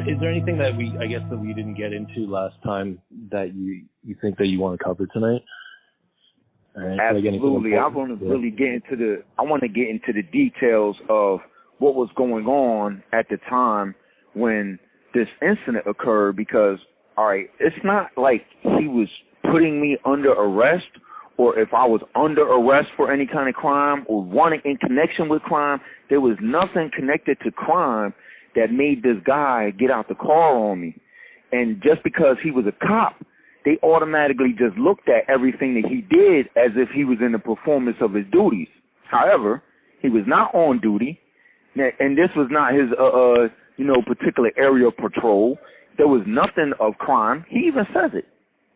Is there anything that we didn't get into last time that you think that you want to cover tonight? Right, absolutely. I want to really get into the details of what was going on at the time when this incident occurred, because, all right, it's not like he was putting me under arrest, or if I was under arrest for any kind of crime or wanting in connection with crime. There was nothing connected to crime that made this guy get out the car on me. And just because he was a cop, they automatically just looked at everything that he did as if he was in the performance of his duties. However, he was not on duty, and this was not his, particular area of patrol. There was nothing of crime. He even says it.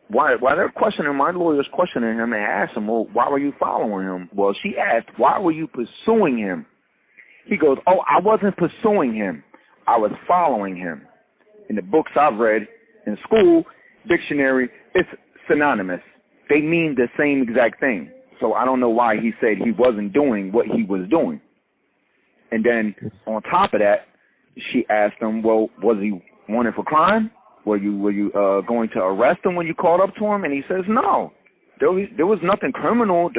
Why they're questioning, my lawyer's questioning him, and asked him, well, why were you following him? Well, she asked, why were you pursuing him? He goes, oh, I wasn't pursuing him. I was following him. In the books I've read in school, dictionary, it's synonymous. They mean the same exact thing. So I don't know why he said he wasn't doing what he was doing. And then on top of that, she asked him, well, was he wanted for crime? Were you going to arrest him when you called up to him? And he says, no. There was nothing criminal.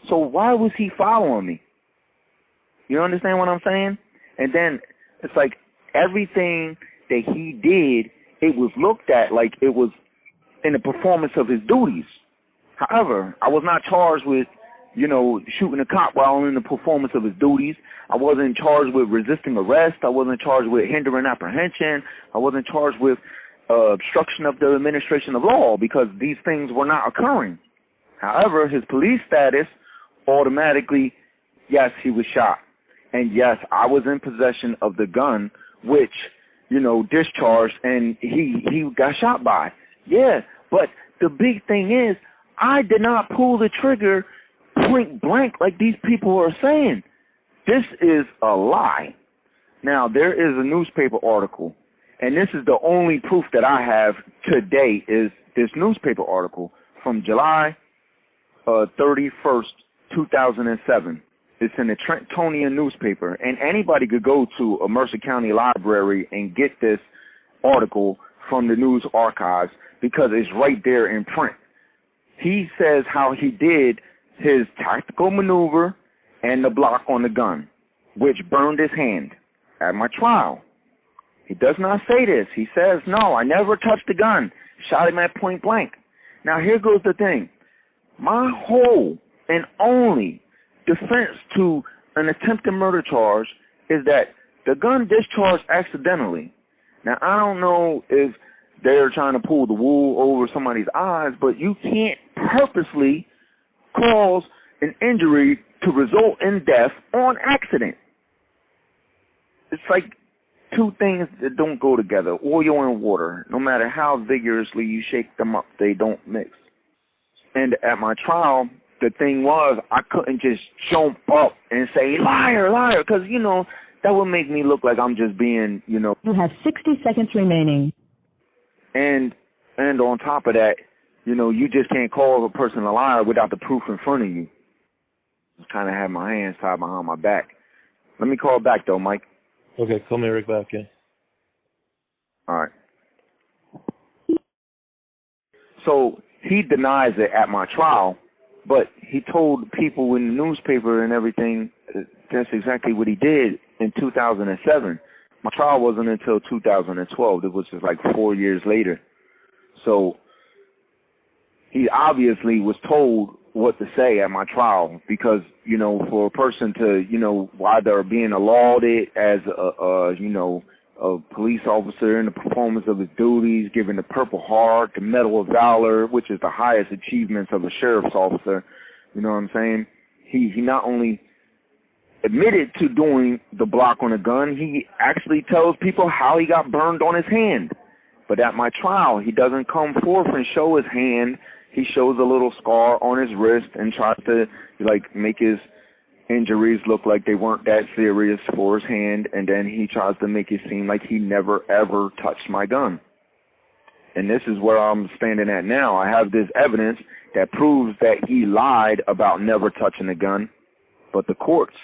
So why was he following me? You understand what I'm saying? And then it's like everything that he did, it was looked at like it was in the performance of his duties. However, I was not charged with, shooting a cop while in the performance of his duties. I wasn't charged with resisting arrest. I wasn't charged with hindering apprehension. I wasn't charged with obstruction of the administration of law, because these things were not occurring. However, his police status automatically, yes, he was shot. And yes, I was in possession of the gun, which, discharged, and he got shot by. Yeah, but the big thing is, I did not pull the trigger point blank like these people are saying. This is a lie. Now, there is a newspaper article, and this is the only proof that I have today is this newspaper article from July 31st, 2007. It's in the Trentonian newspaper, and anybody could go to a Mercer County library and get this article from the news archives because it's right there in print. He says how he did his tactical maneuver and the block on the gun, which burned his hand at my trial. He does not say this. He says, no, I never touched the gun. Shot him at point blank. Now, here goes the thing. My whole and only defense to an attempted murder charge is that the gun discharged accidentally. Now, I don't know if they're trying to pull the wool over somebody's eyes, but you can't purposely cause an injury to result in death on accident. It's like two things that don't go together, oil and water. No matter how vigorously you shake them up, they don't mix. And at my trial, the thing was, I couldn't just jump up and say, liar, liar, because, that would make me look like I'm just being, You have 60 seconds remaining. And on top of that, you just can't call a person a liar without the proof in front of you. Just kind of have my hands tied behind my back. Let me call back, though, Mike. Okay, call me right back, yeah. All right. So he denies it at my trial, but he told people in the newspaper and everything that's exactly what he did in 2007. My trial wasn't until 2012. It was just like 4 years later. So he obviously was told what to say at my trial because, for a person to, while they're being lauded as a police officer in the performance of his duties, given the Purple Heart, the Medal of Valor, which is the highest achievements of a sheriff's officer, you know what I'm saying? He not only admitted to doing the block on a gun, he actually tells people how he got burned on his hand. But at my trial, he doesn't come forth and show his hand. He shows a little scar on his wrist and tries to, make his injuries look like they weren't that serious for his hand, and then he tries to make it seem like he never, ever touched my gun. and this is where I'm standing at now. I have this evidence that proves that he lied about never touching a gun, but the courts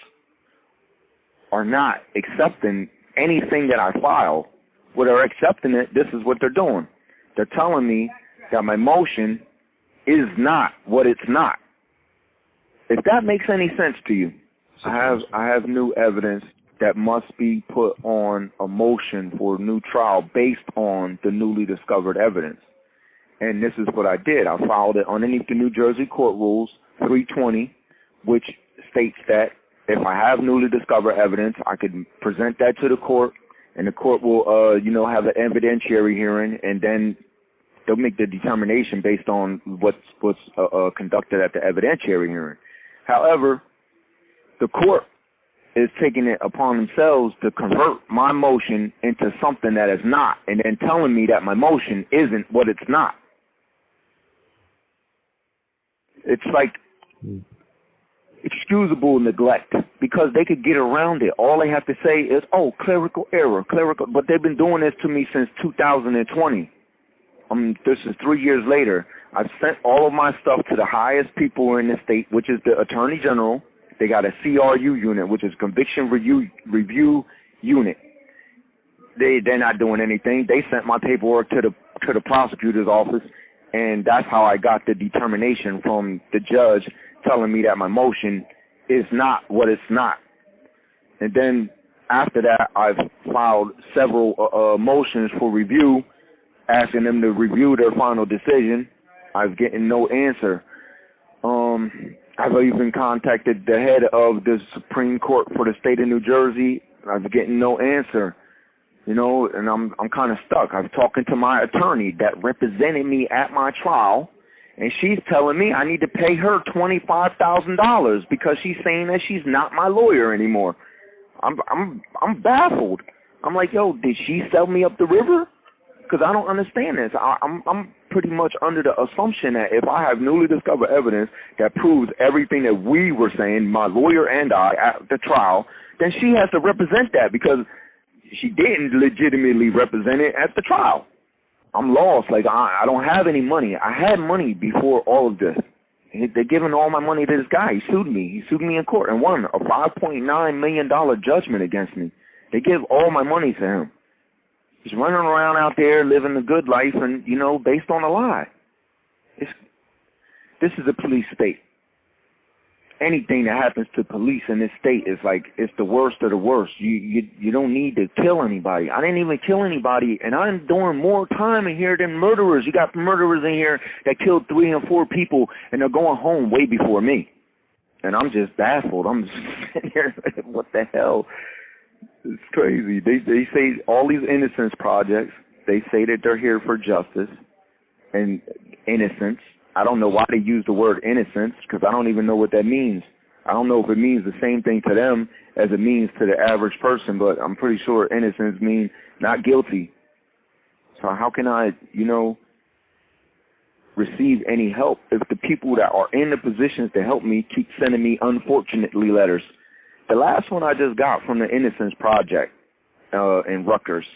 are not accepting anything that I filed. When they're accepting it, this is what they're doing. They're telling me that my motion is not what it's not. If that makes any sense to you, I have new evidence that must be put on a motion for a new trial based on the newly discovered evidence. And this is what I did. I filed it underneath the New Jersey Court Rules 320, which states that if I have newly discovered evidence, I could present that to the court, and the court will, have an evidentiary hearing, and then they'll make the determination based on what's conducted at the evidentiary hearing. However, the court is taking it upon themselves to convert my motion into something that is not, and then telling me that my motion isn't what it's not. It's like excusable neglect, because they could get around it. All they have to say is, oh, clerical error, but they've been doing this to me since 2020. This is 3 years later. I've sent all of my stuff to the highest people in the state, which is the Attorney General. They got a CRU unit, which is Conviction Review Unit. They're not doing anything. They sent my paperwork to the prosecutor's office, and that's how I got the determination from the judge telling me that my motion is not what it's not. And then after that, I've filed several motions for review, asking them to review their final decision. I've gotten no answer. I've even contacted the head of the Supreme Court for the state of New Jersey. I've gotten no answer, and I'm kind of stuck. I've talking to my attorney that represented me at my trial, and she's telling me I need to pay her $25,000 because she's saying that she's not my lawyer anymore. I'm baffled. I'm like, yo, did she sell me up the river? Because I don't understand this. I'm pretty much under the assumption that if I have newly discovered evidence that proves everything that we were saying, my lawyer and I, at the trial, then she has to represent that, because she didn't legitimately represent it at the trial. I'm lost. Like, I don't have any money. I had money before all of this. They're giving all my money to this guy. He sued me. He sued me in court and won a $5.9 million judgment against me. They give all my money to him. He's running around out there living a good life and, based on a lie. This is a police state. Anything that happens to police in this state is like, it's the worst of the worst. You don't need to kill anybody. I didn't even kill anybody, and I'm doing more time in here than murderers. You got murderers in here that killed 3 and 4 people, and they're going home way before me. And I'm just baffled. I'm just sitting here, what the hell? It's crazy. They say all these innocence projects, they say that they're here for justice and innocence. I don't know why they use the word innocence, because I don't even know what that means. I don't know if it means the same thing to them as it means to the average person, but I'm pretty sure innocence means not guilty. So how can I, receive any help if the people that are in the positions to help me keep sending me unfortunately letters? The last one I just got from the Innocence Project in Rutgers,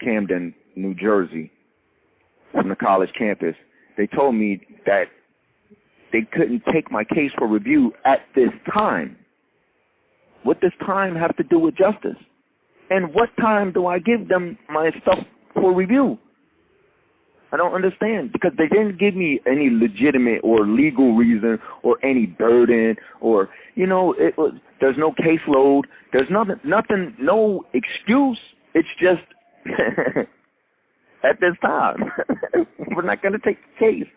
Camden, New Jersey, from the college campus, they told me that they couldn't take my case for review at this time. What does time have to do with justice? And what time do I give them my stuff for review? I don't understand, because they didn't give me any legitimate or legal reason or any burden or, there's no caseload. There's nothing, no excuse. It's just at this time, we're not going to take the case.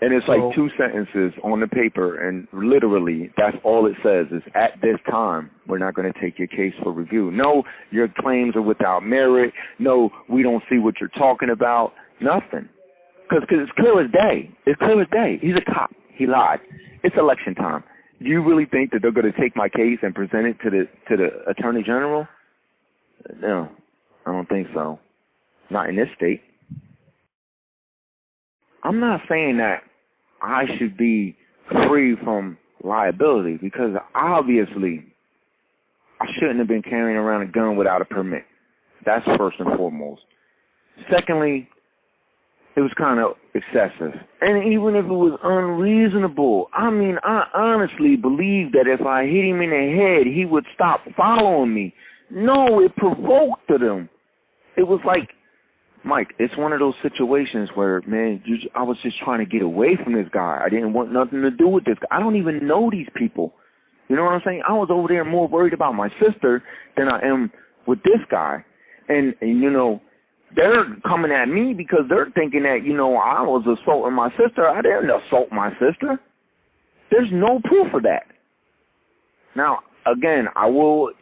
And it's like 2 sentences on the paper, and literally that's all it says is, at this time, we're not going to take your case for review. No, your claims are without merit. No, we don't see what you're talking about. Nothing. Because it's clear as day. It's clear as day. He's a cop. He lied. It's election time. Do you really think that they're going to take my case and present it to the Attorney General? No, I don't think so. Not in this state. I'm not saying that I should be free from liability, because obviously I shouldn't have been carrying around a gun without a permit. That's first and foremost. Secondly, it was kind of excessive. And even if it was unreasonable, I mean, I honestly believed that if I hit him in the head, he would stop following me. No, it provoked him. It was like, Mike, it's one of those situations where, man, I was just trying to get away from this guy. I didn't want nothing to do with this guy. I don't even know these people. You know what I'm saying? I was over there more worried about my sister than I am with this guy. And you know, they're coming at me because they're thinking that, you know, I was assaulting my sister. I didn't assault my sister. There's no proof of that. Now, again, I will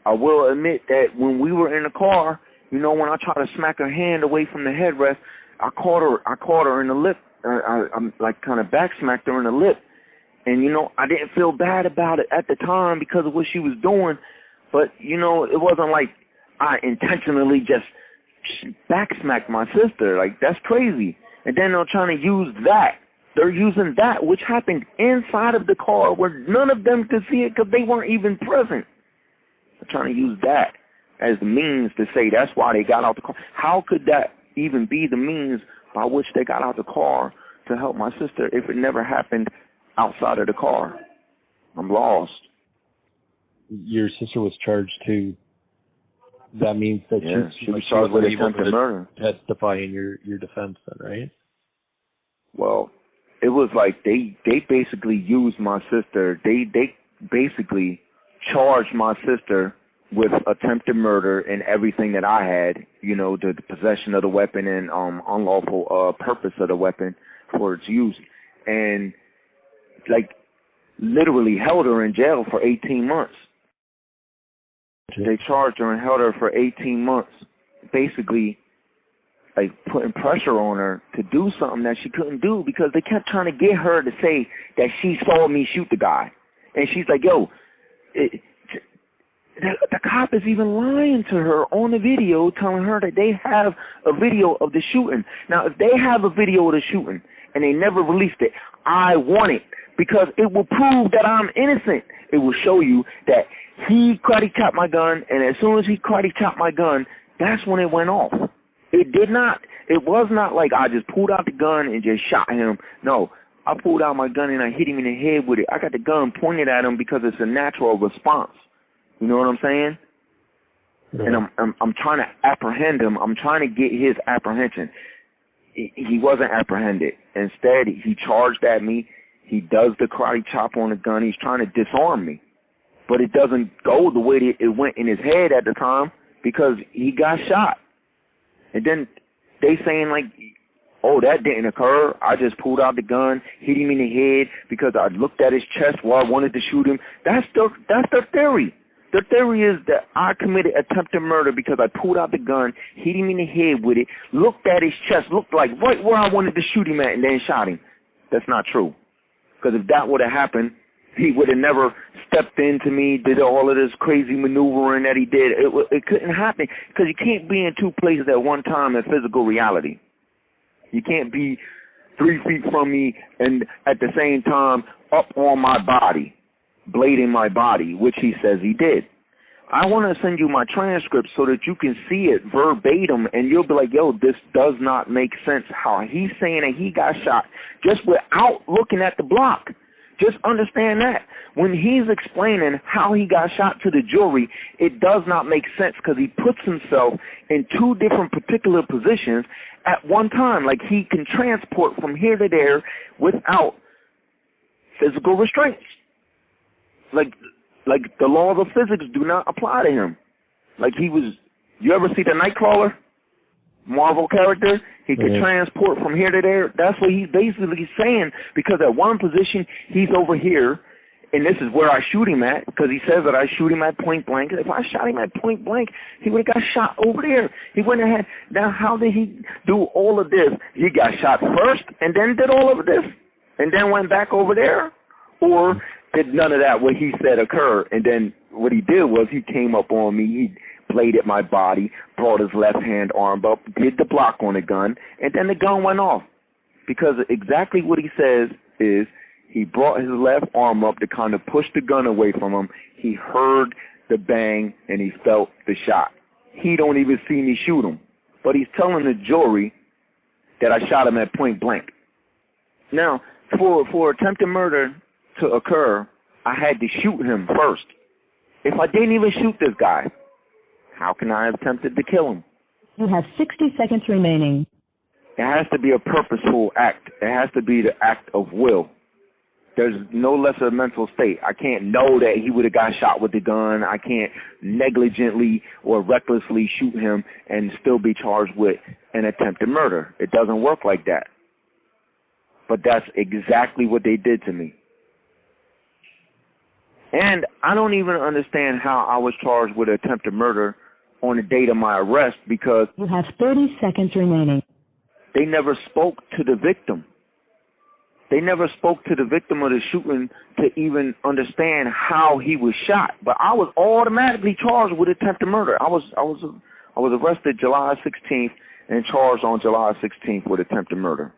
admit that when we were in the car, you know, when I tried to smack her hand away from the headrest, I caught her in the lip. I'm like kind of back smacked her in the lip. And, you know, I didn't feel bad about it at the time because of what she was doing. But, you know, it wasn't like I intentionally just back smacked my sister. Like, that's crazy. And then they're trying to use that. They're using that, which happened inside of the car where none of them could see it because they weren't even present. They're trying to use that as the means to say that's why they got out the car. How could that even be the means by which they got out the car to help my sister if it never happened outside of the car? I'm lost. Your sister was charged too. That means that she was charged with attempted murder. Testify in your defense then, right? Well, it was like they basically used my sister. They basically charged my sister with attempted murder and everything that I had, you know, the possession of the weapon and unlawful purpose of the weapon for its use. And, like, literally held her in jail for 18 months. They charged her and held her for 18 months, basically, like, putting pressure on her to do something that she couldn't do because they kept trying to get her to say that she saw me shoot the guy. And she's like, yo, the cop is even lying to her on the video, telling her that they have a video of the shooting. Now, if they have a video of the shooting and they never released it, I want it because it will prove that I'm innocent. It will show you that he karate chopped my gun, and as soon as he karate chopped my gun, that's when it went off. It did not. It was not like I just pulled out the gun and just shot him. No, I pulled out my gun and I hit him in the head with it. I got the gun pointed at him because it's a natural response. You know what I'm saying? Yeah. And I'm trying to apprehend him. I'm trying to get his apprehension. He wasn't apprehended. Instead, he charged at me. He does the karate chop on the gun. He's trying to disarm me. But it doesn't go the way that it went in his head at the time because he got shot. And then they saying like, oh, that didn't occur. I just pulled out the gun, hit him in the head because I looked at his chest while I wanted to shoot him. That's their theory. The theory is that I committed attempted murder because I pulled out the gun, hit him in the head with it, looked at his chest, looked like right where I wanted to shoot him at, and then shot him. That's not true. Because if that would have happened, he would have never stepped into me, did all of this crazy maneuvering that he did. It couldn't happen because you can't be in two places at one time in physical reality. You can't be 3 feet from me and at the same time up on my body, blading my body, which he says he did. I want to send you my transcript so that you can see it verbatim, and you'll be like, yo, this does not make sense how he's saying that he got shot just without looking at the block. Just understand that. When he's explaining how he got shot to the jury, it does not make sense because he puts himself in two different particular positions at one time. Like he can transport from here to there without physical restraints. Like the laws of physics do not apply to him. Like he was, you ever see the Nightcrawler? Marvel character, he could transport from here to there. That's what he's basically saying, because at one position he's over here, and this is where I shoot him at, because he says that I shoot him at point blank. If I shot him at point blank, he would have got shot over there. He wouldn't have had. Now, how did he do all of this? He got shot first, and then did all of this, and then went back over there, or did none of that what he said occur? And then what he did was he came up on me. He bladed my body, brought his left hand arm up, did the block on the gun, and then the gun went off. Because exactly what he says is he brought his left arm up to kind of push the gun away from him. He heard the bang, and he felt the shot. He don't even see me shoot him. But he's telling the jury that I shot him at point blank. Now, for attempted murder to occur, I had to shoot him first. If I didn't even shoot this guy, how can I have attempted to kill him? You have 60 seconds remaining. It has to be a purposeful act. It has to be the act of will. There's no lesser mental state. I can't know that he would have got shot with the gun. I can't negligently or recklessly shoot him and still be charged with an attempted murder. It doesn't work like that. But that's exactly what they did to me. And I don't even understand how I was charged with attempted murder on the date of my arrest, because you have 30 seconds remaining. They never spoke to the victim. They never spoke to the victim of the shooting to even understand how he was shot. But I was automatically charged with attempted murder. I was arrested July 16th and charged on July 16th with attempted murder.